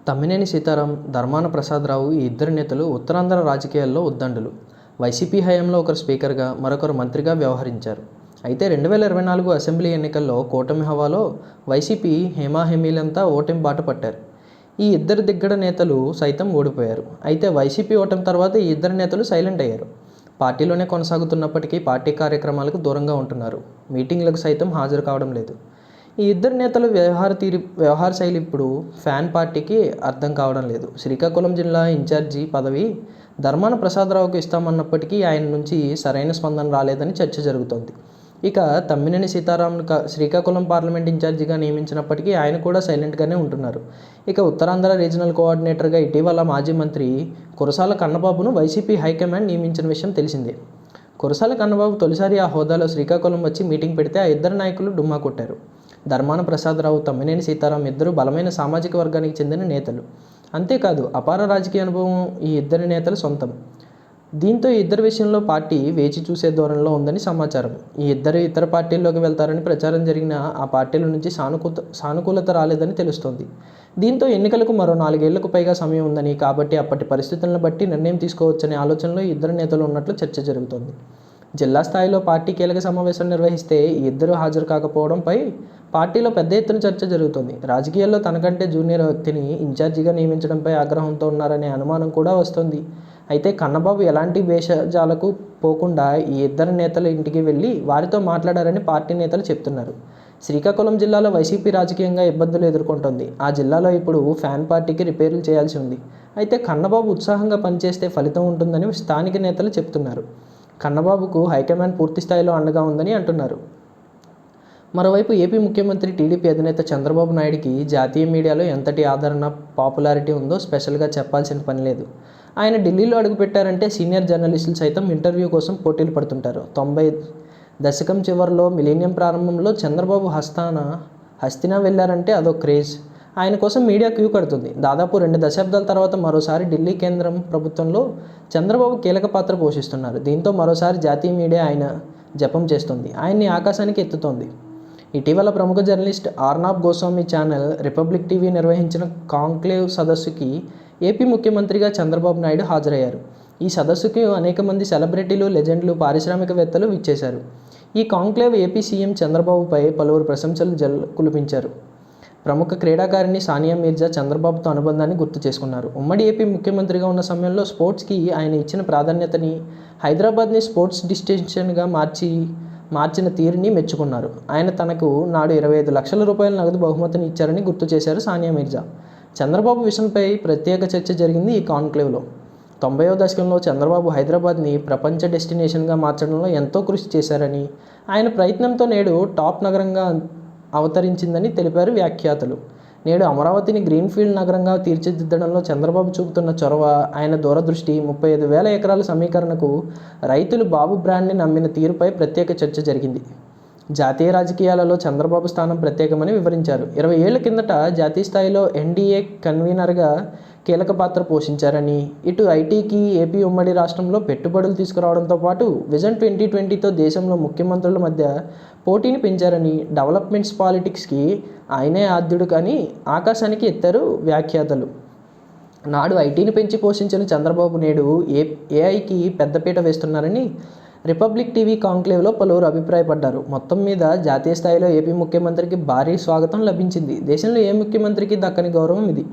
తమ్మినేని సీతారాం, ధర్మాన ప్రసాదరావు ఈ ఇద్దరు నేతలు ఉత్తరాంధ్ర రాజకీయాల్లో ఉద్దండులు. వైసీపీ హయాంలో ఒకరు స్పీకర్గా, మరొకరు మంత్రిగా వ్యవహరించారు. అయితే 2024 అసెంబ్లీ ఎన్నికల్లో కూటమి హవాలో వైసీపీ హేమాహేమీలంతా ఓటమి బాట పట్టారు. ఈ ఇద్దరు దిగ్గడ నేతలు సైతం ఓడిపోయారు. అయితే వైసీపీ ఓటమి తర్వాత ఈ ఇద్దరు నేతలు సైలెంట్ అయ్యారు. పార్టీలోనే కొనసాగుతున్నప్పటికీ పార్టీ కార్యక్రమాలకు దూరంగా ఉంటున్నారు. మీటింగ్లకు సైతం హాజరు కావడం లేదు. ఈ ఇద్దరు నేతల వ్యవహార శైలి ఇప్పుడు ఫ్యాన్ పార్టీకి అర్థం కావడం లేదు. శ్రీకాకుళం జిల్లా ఇన్ఛార్జి పదవి ధర్మాన ప్రసాదరావుకు ఇస్తామన్నప్పటికీ ఆయన నుంచి సరైన స్పందన రాలేదని చర్చ జరుగుతోంది. ఇక తమ్మినేని సీతారాంను శ్రీకాకుళం పార్లమెంట్ ఇన్ఛార్జిగా నియమించినప్పటికీ ఆయన కూడా సైలెంట్గానే ఉంటున్నారు. ఇక ఉత్తరాంధ్ర రీజనల్ కోఆర్డినేటర్గా ఇటీవల మాజీ మంత్రి కురసాల కన్నబాబును వైసీపీ హైకమాండ్ నియమించిన విషయం తెలిసిందే. కురసాల కన్నబాబు తొలిసారి ఆ హోదాలో శ్రీకాకుళం వచ్చి మీటింగ్ పెడితే ఆ ఇద్దరు నాయకులు డుమ్మా కొట్టారు. ధర్మాన ప్రసాదరావు, తమ్మినేని సీతారాం ఇద్దరు బలమైన సామాజిక వర్గానికి చెందిన నేతలు. అంతేకాదు అపార రాజకీయ అనుభవం ఈ ఇద్దరి నేతల సొంతం. దీంతో ఈ ఇద్దరి విషయంలో పార్టీ వేచి చూసే ధోరణిలో ఉందని సమాచారం. ఈ ఇద్దరు ఇతర పార్టీల్లోకి వెళ్తారని ప్రచారం జరిగినా ఆ పార్టీల నుంచి సానుకూలత రాలేదని తెలుస్తోంది. దీంతో ఎన్నికలకు మరో 4 ఏళ్లకు పైగా సమయం ఉందని, కాబట్టి అప్పటి పరిస్థితులను బట్టి నిర్ణయం తీసుకోవచ్చనే ఆలోచనలో ఈ ఇద్దరు నేతలు ఉన్నట్లు చర్చ జరుగుతోంది. జిల్లా స్థాయిలో పార్టీ కీలక సమావేశం నిర్వహిస్తే ఈ ఇద్దరు హాజరు కాకపోవడంపై పార్టీలో పెద్ద ఎత్తున చర్చ జరుగుతోంది. రాజకీయాల్లో తనకంటే జూనియర్ వ్యక్తిని ఇన్ఛార్జిగా నియమించడంపై ఆగ్రహంతో ఉన్నారనే అనుమానం కూడా వస్తోంది. అయితే కన్నబాబు ఎలాంటి భేషజాలకు పోకుండా ఈ ఇద్దరు నేతల ఇంటికి వెళ్ళి వారితో మాట్లాడారని పార్టీ నేతలు చెప్తున్నారు. శ్రీకాకుళం జిల్లాలో వైసీపీ రాజకీయంగా ఇబ్బందులు ఎదుర్కొంటోంది. ఆ జిల్లాలో ఇప్పుడు ఫ్యాన్ పార్టీకి రిపేర్లు చేయాల్సి ఉంది. అయితే కన్నబాబు ఉత్సాహంగా పనిచేస్తే ఫలితం ఉంటుందని స్థానిక నేతలు చెప్తున్నారు. కన్నబాబుకు హైకమాండ్ పూర్తి స్థాయిలో అండగా ఉందని అంటున్నారు. మరోవైపు ఏపీ ముఖ్యమంత్రి, టీడీపీ అధినేత చంద్రబాబు నాయుడికి జాతీయ మీడియాలో ఎంతటి ఆదరణ, పాపులారిటీ ఉందో స్పెషల్గా చెప్పాల్సిన పని లేదు. ఆయన ఢిల్లీలో అడుగుపెట్టారంటే సీనియర్ జర్నలిస్టులు సైతం ఇంటర్వ్యూ కోసం పోటీలు పడుతుంటారు. 90 దశకం చివరిలో, మిలీనియం ప్రారంభంలో చంద్రబాబు హస్తినా వెళ్లారంటే అదో క్రేజ్. ఆయన కోసం మీడియా క్యూ కడుతుంది. దాదాపు 2 దశాబ్దాల తర్వాత మరోసారి ఢిల్లీ కేంద్రం ప్రభుత్వంలో చంద్రబాబు కీలక పాత్ర పోషిస్తున్నారు. దీంతో మరోసారి జాతీయ మీడియా ఆయన జపం చేస్తుంది, ఆయన్ని ఆకాశానికి ఎత్తుతోంది. ఇటీవల ప్రముఖ journalist Arnab Goswami channel Republic TV నిర్వహించిన కాంక్లేవ్ సదస్సుకి ఏపీ ముఖ్యమంత్రిగా చంద్రబాబు నాయుడు హాజరయ్యారు. ఈ సదస్సుకి అనేక మంది సెలబ్రిటీలు, లెజెండ్లు, పారిశ్రామికవేత్తలు విచ్చేశారు. ఈ కాంక్లేవ్ ఏపీ సీఎం చంద్రబాబుపై పలువురు ప్రశంసలు కురిపించారు. ప్రముఖ క్రీడాకారిణి సానియా మీర్జా చంద్రబాబుతో అనుబంధాన్ని గుర్తు చేసుకున్నారు. ఉమ్మడి ఏపీ ముఖ్యమంత్రిగా ఉన్న సమయంలో స్పోర్ట్స్కి ఆయన ఇచ్చిన ప్రాధాన్యతని, హైదరాబాద్ని స్పోర్ట్స్ డెస్టినేషన్గా మార్చిన తీరుని మెచ్చుకున్నారు. ఆయన తనకు నాడు 25 లక్షల రూపాయల నగదు బహుమతిని ఇచ్చారని గుర్తు చేశారు సానియా మీర్జా. చంద్రబాబు విషయంపై ప్రత్యేక చర్చ జరిగింది ఈ కాంక్లేవ్లో. 90వ దశకంలో చంద్రబాబు హైదరాబాద్ని ప్రపంచ డెస్టినేషన్గా మార్చడంలో ఎంతో కృషి చేశారని, ఆయన ప్రయత్నంతో నేడు టాప్ నగరంగా అవతరించిందని తెలిపారు వ్యాఖ్యాతలు. నేడు అమరావతిని గ్రీన్ఫీల్డ్ నగరంగా తీర్చిదిద్దడంలో చంద్రబాబు చూపుతున్న చొరవ, ఆయన దూరదృష్టి, 35,000 ఎకరాల సమీకరణకు రైతులు బాబు బ్రాండ్ని నమ్మిన తీరుపై ప్రత్యేక చర్చ జరిగింది. జాతీయ రాజకీయాలలో చంద్రబాబు స్థానం ప్రత్యేకమని వివరించారు. 20 ఏళ్ల కిందట జాతీయ స్థాయిలో ఎన్డీఏ కన్వీనర్గా కీలక పాత్ర పోషించారని, ఇటు ఐటీకి ఏపీ ఉమ్మడి రాష్ట్రంలో పెట్టుబడులు తీసుకురావడంతో పాటు విజన్ 2020తో దేశంలో ముఖ్యమంత్రుల మధ్య పోటీని పెంచారని, డెవలప్మెంట్స్ పాలిటిక్స్కి ఆయనే ఆద్యుడు కానీ ఆకాశానికి ఎత్తారు వ్యాఖ్యాతలు. నాడు ఐటీని పెంచి పోషించిన చంద్రబాబు నేడు ఏఐకి పెద్దపీట వేస్తున్నారని రిపబ్లిక్ టీవీ కాంక్లేవ్లో పలువురు అభిప్రాయపడ్డారు. మొత్తం మీద జాతీయ స్థాయిలో ఏపీ ముఖ్యమంత్రికి భారీ స్వాగతం లభించింది. దేశంలో ఏ ముఖ్యమంత్రికి దక్కని గౌరవం ఇది.